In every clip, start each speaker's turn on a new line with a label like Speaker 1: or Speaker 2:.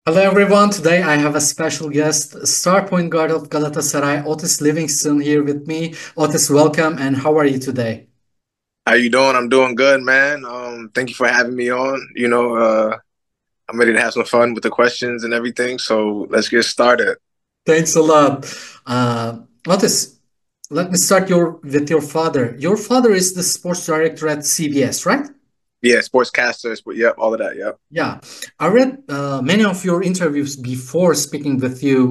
Speaker 1: Hello everyone. Today I have a special guest, star point guard of Galatasaray, Otis Livingston here with me. Otis, welcome and how are you today?
Speaker 2: How you doing? I'm doing good, man. Thank you for having me on. I'm ready to have some fun with the questions and everything. So let's get started.
Speaker 1: Thanks a lot. Otis, let me start with your father. Your father is the sports director at CBS, right?
Speaker 2: Yeah, sportscasters, but yep, all of that. Yep.
Speaker 1: Yeah, I read many of your interviews before speaking with you.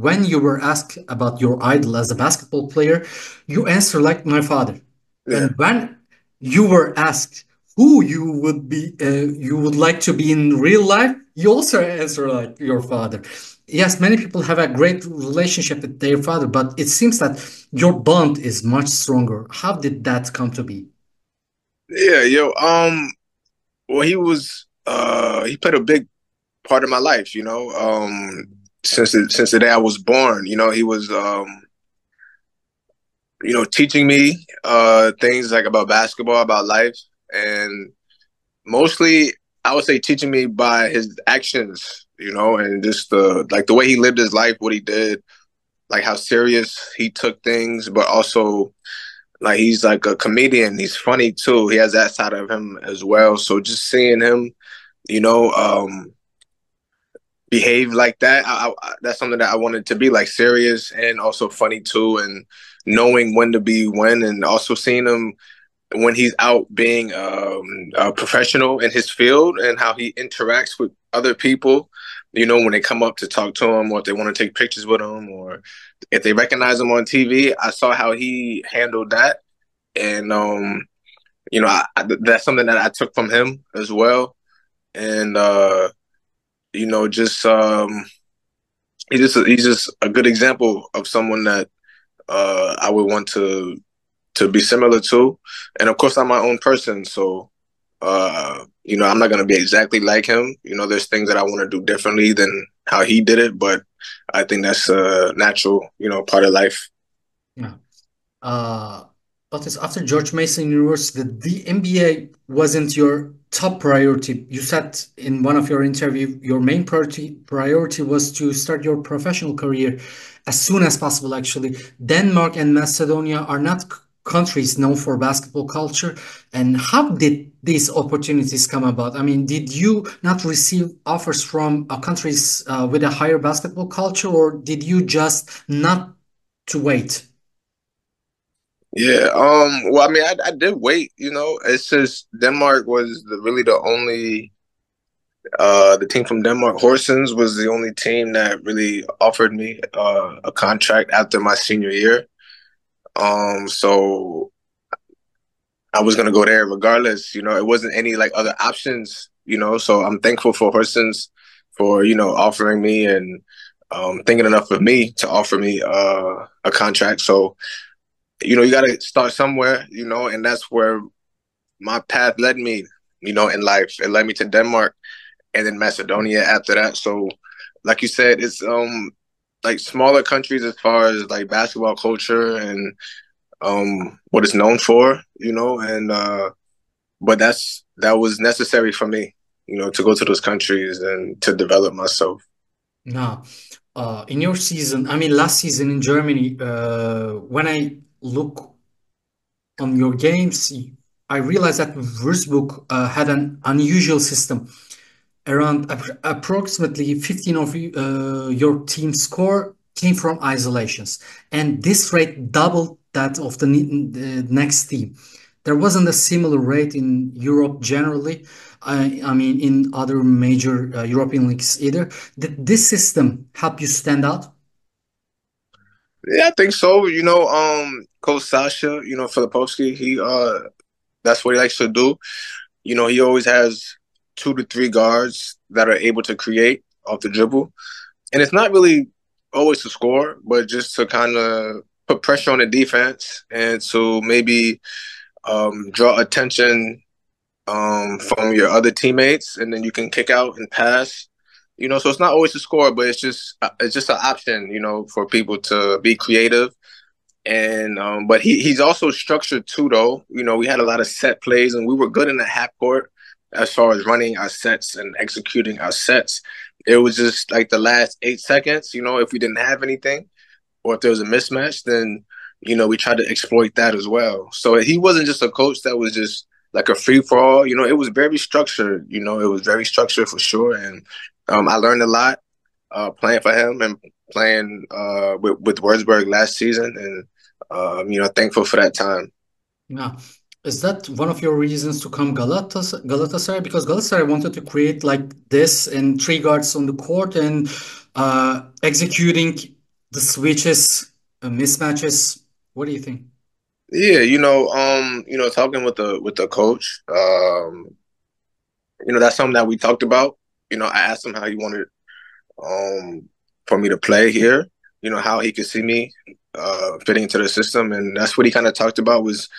Speaker 1: When you were asked about your idol as a basketball player, you answer like my father.
Speaker 2: Yeah.
Speaker 1: And when you were asked who you would like to be in real life, you also answer like your father. Yes, many people have a great relationship with their father, but it seems that your bond is much stronger. How did that come to be?
Speaker 2: Yeah, yo. Well, he played a big part of my life, since the day I was born. He was teaching me things like about basketball, about life, and mostly I would say teaching me by his actions, and just the way he lived his life, what he did, like how serious he took things, but also like he's like a comedian. He's funny too. He has that side of him as well. So just seeing him, you know, um, behave like that, that's something that I wanted to be, like serious and also funny too, and knowing when to be when, and also seeing him when he's out being a professional in his field and how he interacts with other people, when they come up to talk to him or if they want to take pictures with him or if they recognize him on TV. I saw how he handled that. And, that's something that I took from him as well. And, just he's just a good example of someone that I would want to be similar to. And of course, I'm my own person. So, I'm not going to be exactly like him. There's things that I want to do differently than how he did it. But I think that's a natural, part of life.
Speaker 1: Yeah. Uh, but it's after George Mason University, the MBA wasn't your top priority. You said in one of your interview, your main priority was to start your professional career as soon as possible, actually. Denmark and Macedonia are not countries known for basketball culture. And how did these opportunities come about? I mean, did you not receive offers from countries with a higher basketball culture, or did you just not to wait?
Speaker 2: Yeah. Well, I mean, I did wait. It's just Denmark was really the only. The team from Denmark, Horsens, was the only team that really offered me a contract after my senior year. So I was gonna go there regardless. It wasn't any like other options. So I'm thankful for Horsens for offering me and thinking enough of me to offer me a contract. So you got to start somewhere. And that's where my path led me. In life, it led me to Denmark and then Macedonia after that. So, like you said, it's like smaller countries as far as like basketball culture and what it's known for, and but that was necessary for me, to go to those countries and to develop myself.
Speaker 1: Now, in your season, I mean, last season in Germany, when I look on your games, I realized that Würzburg had an unusual system. Around approximately 15 of your team score came from isolations, and this rate doubled that of the next team. There wasn't a similar rate in Europe generally. I mean, in other major European leagues either. Did this system help you stand out?
Speaker 2: Yeah, I think so. Coach Sasha, Filipovsky, he that's what he likes to do. He always has 2 to 3 guards that are able to create off the dribble. And it's not really always to score, but just to kind of put pressure on the defense and to maybe draw attention from your other teammates, and then you can kick out and pass. So it's not always to score, but it's just an option, for people to be creative. And but he's also structured too, though. We had a lot of set plays, and we were good in the half court as far as running our sets and executing our sets. it was just like the last 8 seconds. If we didn't have anything or if there was a mismatch, then we tried to exploit that as well. So he wasn't just a coach that was just like a free for all. It was very structured. It was very structured for sure, and I learned a lot playing for him and playing with Wurzburg last season, and thankful for that time.
Speaker 1: Yeah. Is that one of your reasons to come Galatasaray? Because Galatasaray wanted to create like this and three guards on the court and executing the switches, mismatches. What do you think?
Speaker 2: Yeah, talking with the coach, that's something that we talked about. I asked him how he wanted for me to play here, how he could see me fitting into the system. And that's what he kind of talked about was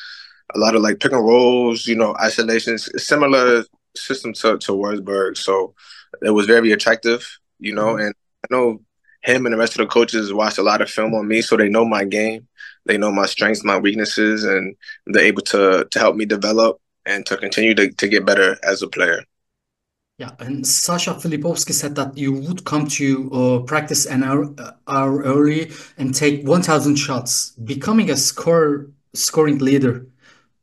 Speaker 2: a lot of like pick and rolls, isolations, similar system to Wurzburg. So it was very attractive, and I know him and the rest of the coaches watched a lot of film on me, so they know my game. They know my strengths, my weaknesses, and they're able to help me develop and to continue to get better as a player.
Speaker 1: Yeah, and Sasha Filipovsky said that you would come to practice an hour early and take 1,000 shots, becoming a scoring leader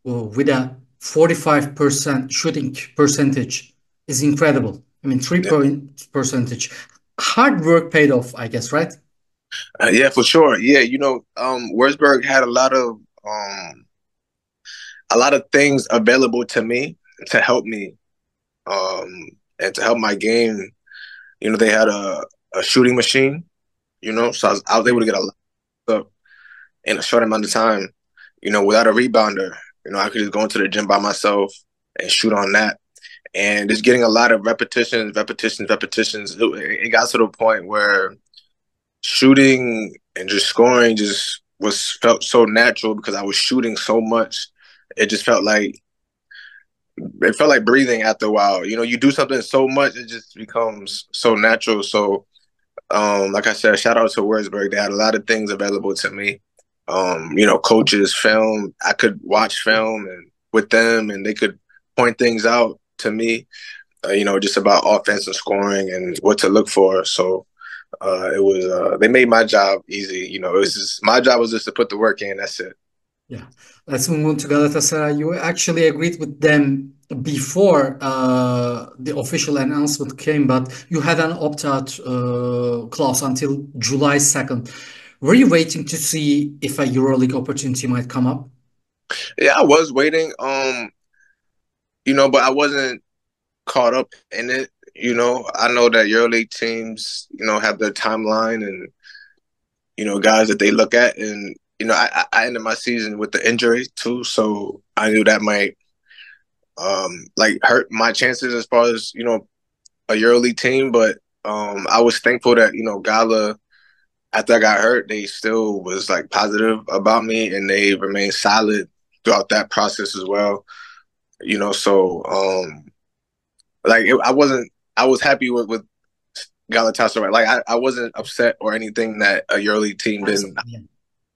Speaker 1: with a 45% shooting percentage is incredible. I mean, three-point percentage. Hard work paid off, I guess, right?
Speaker 2: Yeah, for sure. Yeah, Wurzburg had a lot of things available to me to help me and to help my game. They had a shooting machine, so I was able to get a lot of stuff in a short amount of time, without a rebounder. I could just go into the gym by myself and shoot on that. And just getting a lot of repetitions. It got to the point where shooting and just scoring just felt so natural because I was shooting so much. It felt like breathing after a while. You do something so much, it just becomes so natural. So, like I said, shout out to Wurzburg. They had a lot of things available to me. Coaches, film. I could watch film and with them, and they could point things out to me. Just about offense and scoring and what to look for. So it was they made my job easy. It was just my job was just to put the work in. That's it.
Speaker 1: Yeah. Let's move on to Galatasaray. You actually agreed with them before the official announcement came, but you had an opt-out clause until July 2nd. Were you waiting to see if a EuroLeague opportunity might come up?
Speaker 2: Yeah, I was waiting. But I wasn't caught up in it. I know that EuroLeague teams, have their timeline and guys that they look at, and I ended my season with the injury too, so I knew that might like hurt my chances as far as a EuroLeague team. But I was thankful that Gala, after I got hurt, they still was like positive about me and they remained solid throughout that process as well. So I was happy with Galatasaray. Like I wasn't upset or anything that a EuroLeague team didn't.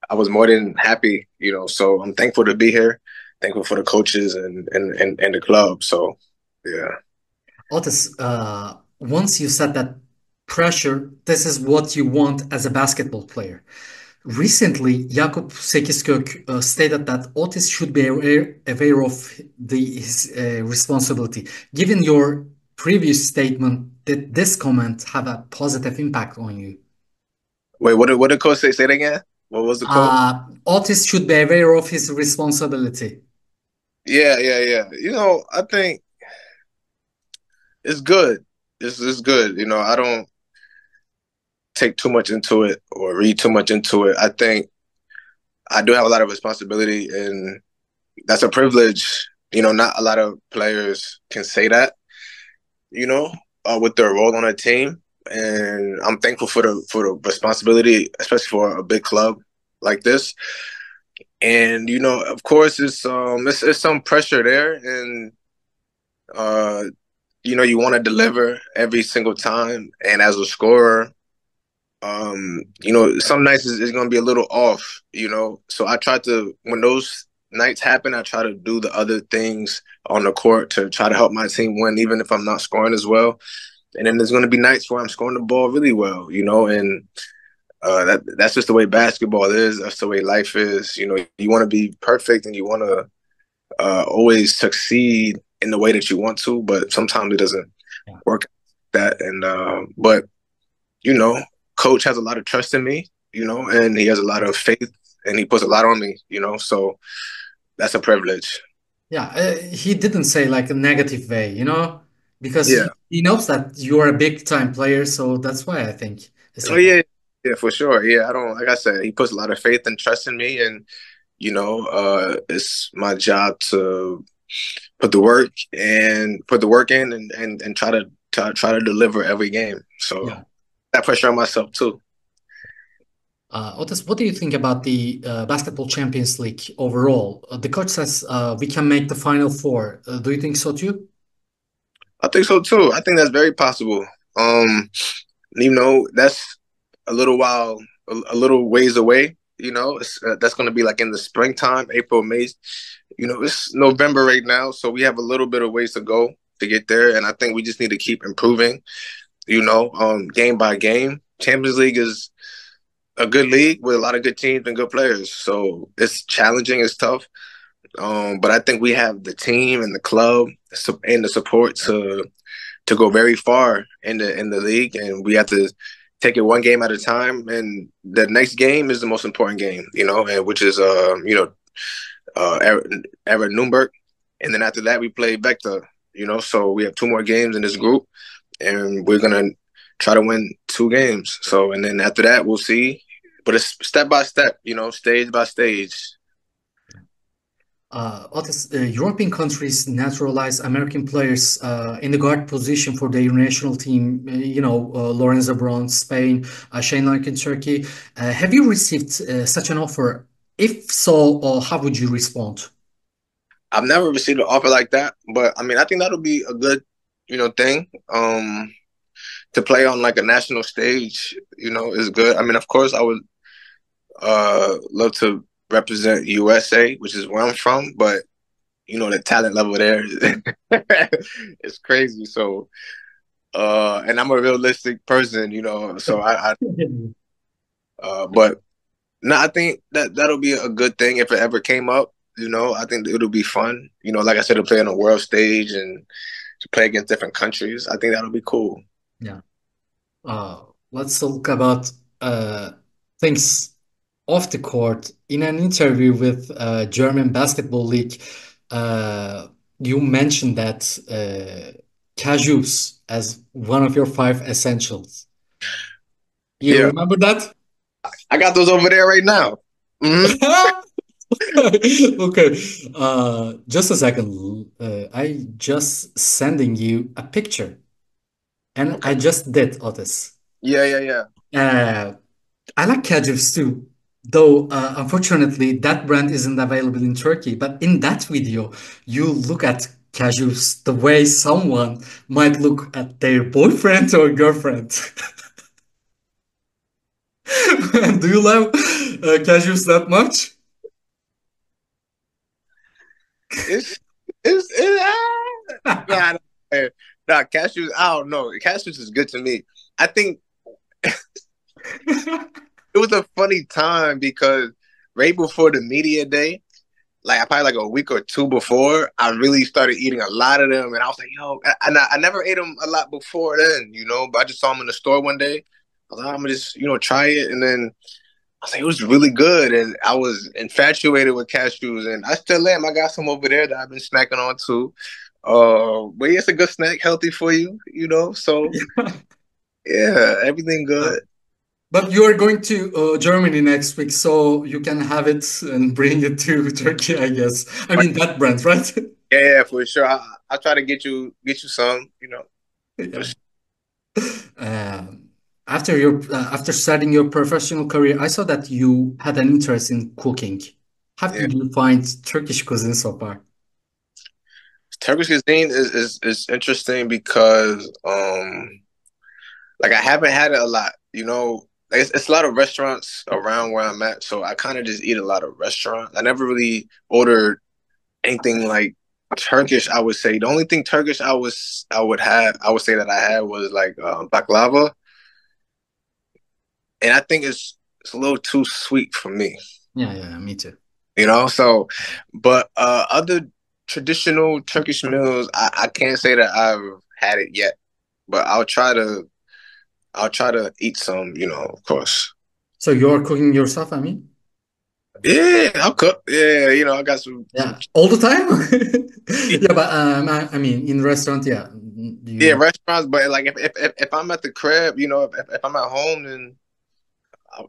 Speaker 2: I was more than happy, So I'm thankful to be here, thankful for the coaches and the club. So yeah.
Speaker 1: Otis, once you set that pressure, this is what you want as a basketball player. Recently, Yakup Sekizkök stated that Otis should be aware of his responsibility. Given your previous statement, did this comment have a positive impact on you?
Speaker 2: Wait, what did coach say? Say it again. What was the quote?
Speaker 1: Otis should be aware of his responsibility.
Speaker 2: Yeah. I think it's good. It's good. I don't take too much into it or read too much into it. I think I do have a lot of responsibility, and that's a privilege. Not a lot of players can say that. With their role on a team, and I'm thankful for the responsibility, especially for a big club like this. And of course, it's some pressure there, and you want to deliver every single time. And as a scorer, some nights it's going to be a little off, So I try to, when those nights happen, I try to do the other things on the court to try to help my team win, even if I'm not scoring as well. And then there's going to be nights where I'm scoring the ball really well, you know, and that's just the way basketball is. That's the way life is. You know, you want to be perfect and you want to always succeed in the way that you want to, but sometimes it doesn't
Speaker 1: Yeah.
Speaker 2: work that. And but you know, coach has a lot of trust in me, you know, and he has a lot of faith and he puts a lot on me, you know, so that's a privilege.
Speaker 1: Yeah, he didn't say like a negative way, because
Speaker 2: Yeah.
Speaker 1: he knows that you're a big time player, so that's why I think it's
Speaker 2: Oh
Speaker 1: like that.
Speaker 2: yeah, yeah, for sure. Yeah, I don't like I said, he puts a lot of faith and trust in me, and you know, it's my job to put the work in and try to deliver every game. So
Speaker 1: Yeah.
Speaker 2: that pressure on myself too.
Speaker 1: Otis, what do you think about the Basketball Champions League overall? The coach says we can make the Final Four. Do you think so too?
Speaker 2: I think so too. I think that's very possible. You know, that's a little while, a little ways away. You know, that's going to be like in the springtime, April, May. You know, it's November right now, so we have a little bit of ways to go to get there, and I think we just need to keep improving. You know, game by game. Champions League is a good league with a lot of good teams and good players, so it's challenging, it's tough. But I think we have the team and the club and the support to go very far in the league, and we have to take it one game at a time. And the next game is the most important game, you know, and which is Ever Nuremberg, and then after that we play Vector, you know. So we have two more games in this group, and we're gonna try to win two games. So and then after that we'll see, but it's step by step, you know, stage by stage.
Speaker 1: Otis, European countries naturalize American players in the guard position for their national team. Lorenzo Brown, Spain, Shane Larkin, in Turkey. Have you received such an offer? If so, how would you respond?
Speaker 2: I've never received an offer like that, but I mean, I think that'll be a good, you know, thing. To play on like a national stage, you know, is good. I mean, of course, I would love to represent USA, which is where I'm from, but you know, the talent level there is crazy. So, and I'm a realistic person, you know, so but no, I think that'll be a good thing if it ever came up. You know, I think it'll be fun. You know, like I said, to play on a world stage and to play against different countries. I think that'll be cool.
Speaker 1: Yeah. Let's talk about things off the court. In an interview with German Basketball League, uh, you mentioned that Kajus as one of your five essentials. You
Speaker 2: Yeah,
Speaker 1: remember that?
Speaker 2: I got those over there right now. Hmm.
Speaker 1: Okay. Just a second. I just sending you a picture, and
Speaker 2: Okay.
Speaker 1: I just did Otis.
Speaker 2: Yeah, yeah, yeah.
Speaker 1: Uh, I like Kaju's too, though unfortunately that brand isn't available in Turkey. But in that video, you look at Kaju's the way someone might look at their boyfriend or girlfriend. Do you love Kaju's that much?
Speaker 2: It's nah, nah, cashews. I don't know. Cashews is good to me. I think it was a funny time because right before the media day, like probably like a week or two before, I really started eating a lot of them, and I was like, yo, I never ate them a lot before then, you know. But I just saw them in the store one day. I was like, I'm gonna just try it, and then I was like, it was really good, and I was infatuated with cashews, and I still am. I got some over there that I've been snacking on too. But yeah, it's a good snack, healthy for you, you know. So yeah, everything
Speaker 1: Uh,
Speaker 2: good.
Speaker 1: But you are going to Germany next week, so you can have it and bring it to Turkey, I guess. I mean that brand, right?
Speaker 2: Yeah, yeah, for sure. I'll try to get you some, you know. For
Speaker 1: Yeah.
Speaker 2: sure.
Speaker 1: Um, after starting your professional career, I saw that you had an interest in cooking. How
Speaker 2: Yeah.
Speaker 1: did you find Turkish cuisine so far?
Speaker 2: Turkish cuisine is interesting because like I haven't had it a lot, you know. Like, it's a lot of restaurants around where I'm at, so I kind of just eat a lot of restaurants. I never really ordered anything like Turkish, I would say the only thing Turkish I would say that I had was like baklava, and I think it's a little too sweet for me,
Speaker 1: Yeah, yeah, me too.
Speaker 2: you know. So, but other traditional Turkish meals, I can't say that I've had it yet, but I'll try to eat some, you know, of course.
Speaker 1: So you're cooking yourself, I mean?
Speaker 2: Yeah, I'll cook. Yeah, you know, I got some
Speaker 1: Yeah, all the time? Yeah, but I mean, in restaurant, yeah. Do
Speaker 2: yeah
Speaker 1: you?
Speaker 2: restaurants, but like if I'm at the crib, you know, if I'm at home, then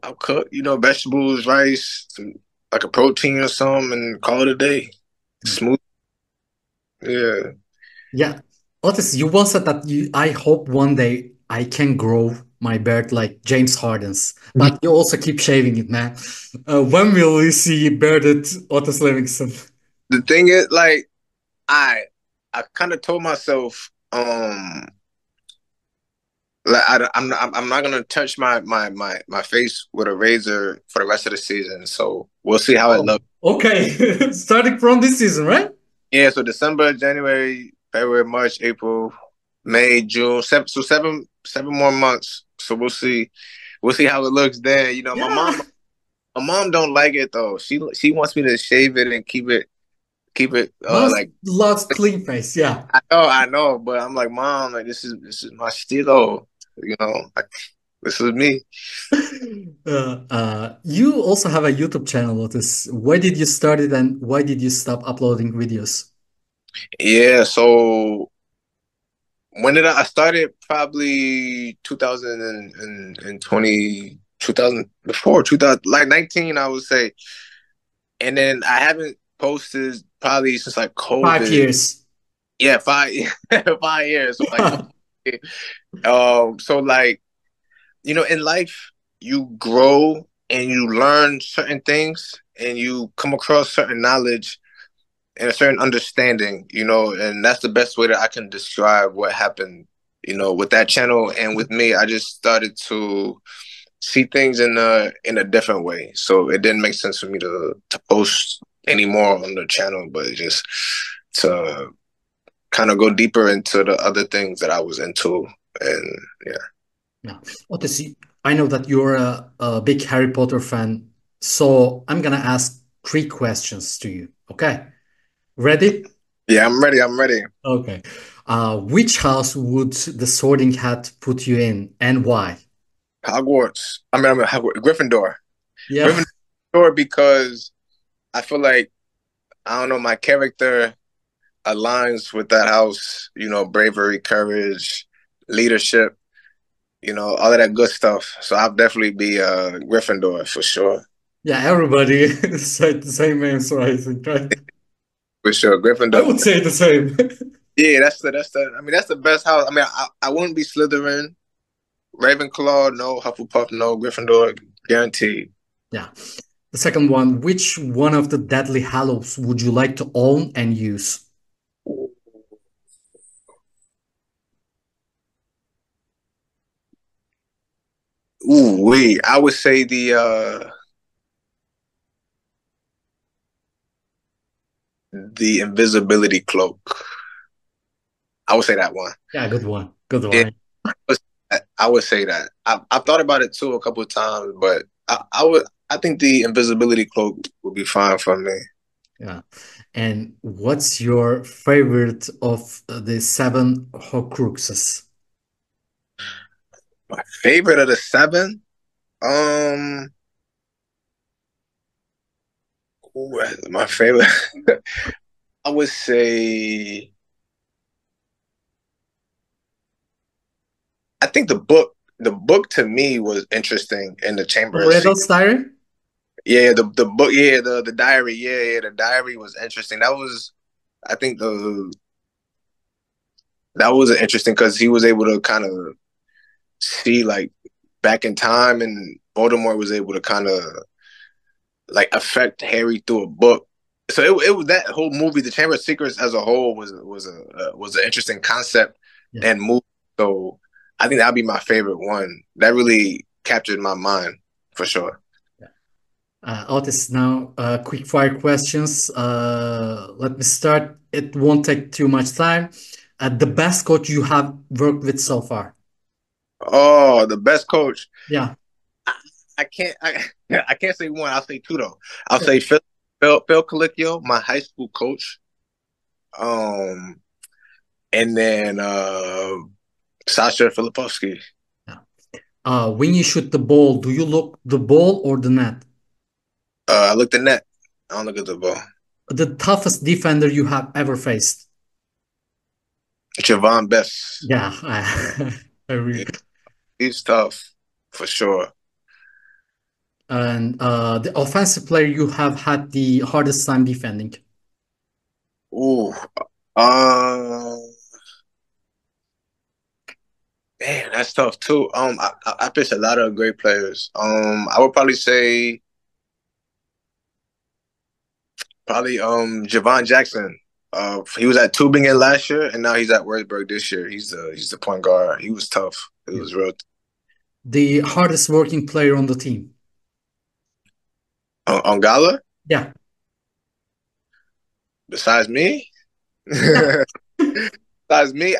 Speaker 2: I'll cook, you know, vegetables, rice, some, like a protein or something, and call it a day. Smooth. Yeah.
Speaker 1: Yeah, Otis, you once said that I hope one day I can grow my beard like James Harden's, but you also keep shaving it, man. When will we see bearded Otis Livingston?
Speaker 2: The thing is, like, I I kind of told myself, like I'm not gonna touch my face with a razor for the rest of the season. So we'll see how it
Speaker 1: Oh,
Speaker 2: looks.
Speaker 1: okay. Starting from this season, right?
Speaker 2: Yeah, so December, January, February, March, April, May, June, seven more months. So we'll see how it looks then. You know,
Speaker 1: Yeah.
Speaker 2: my mom don't like it though. She wants me to shave it and keep it
Speaker 1: Must
Speaker 2: like
Speaker 1: loves clean face, yeah.
Speaker 2: I know, but I'm like, mom, like this is my stilo. You know, like this is me.
Speaker 1: You also have a YouTube channel, Otis. Why did you start it and why did you stop uploading videos?
Speaker 2: Yeah, so when did I started? Probably 2020, 2000 before 2000, like 19, I would say. And then I haven't posted probably since like
Speaker 1: 5
Speaker 2: COVID.
Speaker 1: years.
Speaker 2: Yeah, 5 years. So like, so like, you know, in life, you grow and you learn certain things and you come across certain knowledge and a certain understanding, you know, and that's the best way that I can describe what happened, you know, with that channel and with me. I just started to see things in a different way, so it didn't make sense for me to post anymore on the channel, but just to kind of go deeper into the other things that I was into, and yeah.
Speaker 1: Yeah. Otis, I know that you're a big Harry Potter fan, so I'm gonna ask 3 questions to you. Okay. Ready?
Speaker 2: Yeah, I'm ready. I'm ready.
Speaker 1: Okay. Which house would the Sorting Hat put you in and why?
Speaker 2: Hogwarts. I mean Hogwarts. Gryffindor.
Speaker 1: Yeah.
Speaker 2: Gryffindor because I feel like I don't know my character aligns with that house. You know, bravery, courage, leadership. You know, all of that good stuff. So I'll definitely be Gryffindor for sure.
Speaker 1: Yeah, everybody said the same answer, I think, right?
Speaker 2: For sure,
Speaker 1: I
Speaker 2: Gryffindor.
Speaker 1: would say the same.
Speaker 2: Yeah, that's the. I mean, that's the best house. I mean, I wouldn't be Slytherin, Ravenclaw, no, Hufflepuff, no, Gryffindor, guaranteed.
Speaker 1: Yeah. The second one, which one of the Deadly Hallows would you like to own and use?
Speaker 2: Ooh, wait. I would say the invisibility cloak. I would say that one.
Speaker 1: Yeah, good one. Good
Speaker 2: Yeah,
Speaker 1: one.
Speaker 2: I would say that. I've thought about it too a couple of times, but I would. I think the invisibility cloak would be fine for me.
Speaker 1: Yeah. And what's your favorite of the seven Horcruxes?
Speaker 2: My favorite of the seven. Um, my favorite. I would say. I think the book to me was interesting in the Chamber of Secrets.
Speaker 1: Riddle's Diary?
Speaker 2: Yeah, the book, yeah, the diary, yeah, the diary was interesting. That was, I think that was interesting because he was able to kind of see like back in time, and Voldemort was able to kind of like affect Harry through a book. So it was that whole movie, the Chamber of Secrets as a whole was an interesting concept
Speaker 1: Yeah.
Speaker 2: and movie. So I think that'd be my favorite one. That really captured my mind for sure.
Speaker 1: Otis, now quick fire questions. Let me start. it won't take too much time. The best coach you have worked with so far?
Speaker 2: Oh, the best coach.
Speaker 1: Yeah.
Speaker 2: I can't. I can't say one. I'll say two though. I'll say Phil Colicchio, my high school coach. And then Sasha Filipovsky.
Speaker 1: Yeah. When you shoot the ball, do you look the ball or the net?
Speaker 2: I look the net. I don't look at the ball.
Speaker 1: The toughest defender you have ever faced?
Speaker 2: Javon Best.
Speaker 1: Yeah.
Speaker 2: He's tough for sure.
Speaker 1: And the offensive player you have had the hardest time defending?
Speaker 2: Ooh. Man, that's tough too. I pitched a lot of great players. I would probably say Javon Jackson. He was at Tübingen last year, and now he's at Würzburg this year. He's the point guard. He was tough. It was real.
Speaker 1: The hardest working player on the team?
Speaker 2: On Gala?
Speaker 1: Yeah.
Speaker 2: Besides me? Besides me,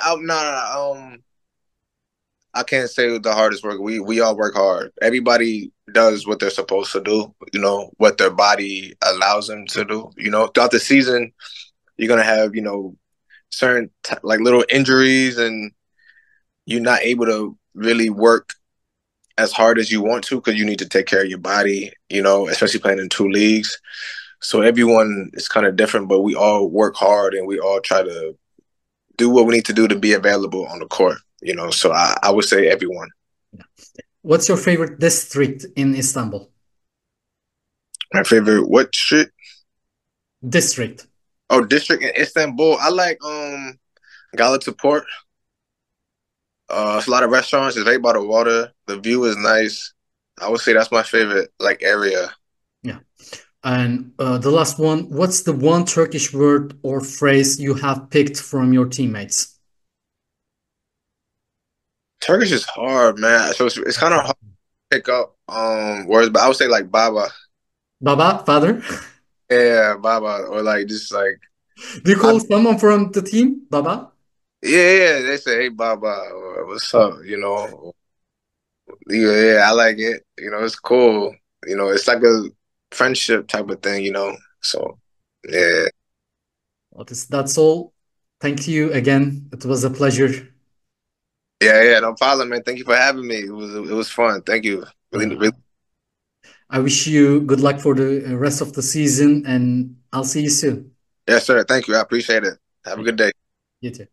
Speaker 2: I can't say the hardest work. We all work hard. Everybody does what they're supposed to do, you know, what their body allows them to do. You know, throughout the season, you're gonna have, you know, certain like little injuries, and you're not able to really work as hard as you want to because you need to take care of your body, you know, especially playing in two leagues. So everyone is kind of different, but we all work hard and we all try to do what we need to do to be available on the court, you know. So I would say everyone.
Speaker 1: What's your favorite district in Istanbul?
Speaker 2: My favorite what street?
Speaker 1: District.
Speaker 2: Oh, district in Istanbul. I like Galatasaray. It's a lot of restaurants. It's right by the water. The view is nice. I would say that's my favorite like area.
Speaker 1: Yeah. And the last one, what's the one Turkish word or phrase you have picked from your teammates?
Speaker 2: Turkish is hard, man. So it's kind of hard to pick up words, but I would say like Baba.
Speaker 1: Baba, father?
Speaker 2: Yeah, Baba, or like just like.
Speaker 1: Do you call someone from the team Baba?
Speaker 2: Yeah, they say, "Hey, Baba, or what's up?" You know. Yeah, I like it. You know, it's cool. You know, it's like a friendship type of thing. You know, so yeah.
Speaker 1: Otis, that's all. Thank you again. It was a pleasure.
Speaker 2: Yeah, no problem, man. Thank you for having me. It was fun. Thank you. Really.
Speaker 1: I wish you good luck for the rest of the season, and I'll see you soon.
Speaker 2: Yes, sir. Thank you. I appreciate it. Have a good day.
Speaker 1: You too.